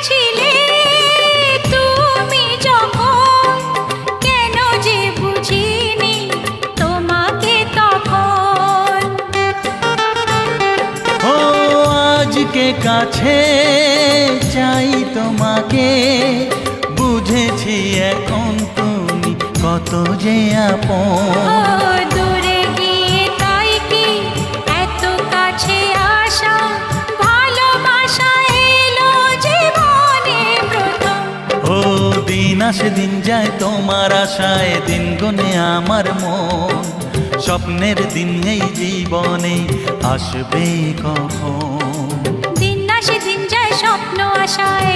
ছিলে তুমি যখন, কেন যে বুঝিনি তোমাকে তখন। ও আজকে কাছে চাই তোমাকে, বুঝেছি এখন তুমি কত যে আপন। ও দূরে গিয়ে তাই কি এত কাছে আসা, ভালোবাসা এলো জীবনে প্রথম। ও দিন আসে দিন যায় তোমার আশায়, দিন গুনে আমার মন। স্বপ্নের দিন এই জীবনে আসবে কখন? দিন আসে দিন যায় স্বপ্ন আশায়,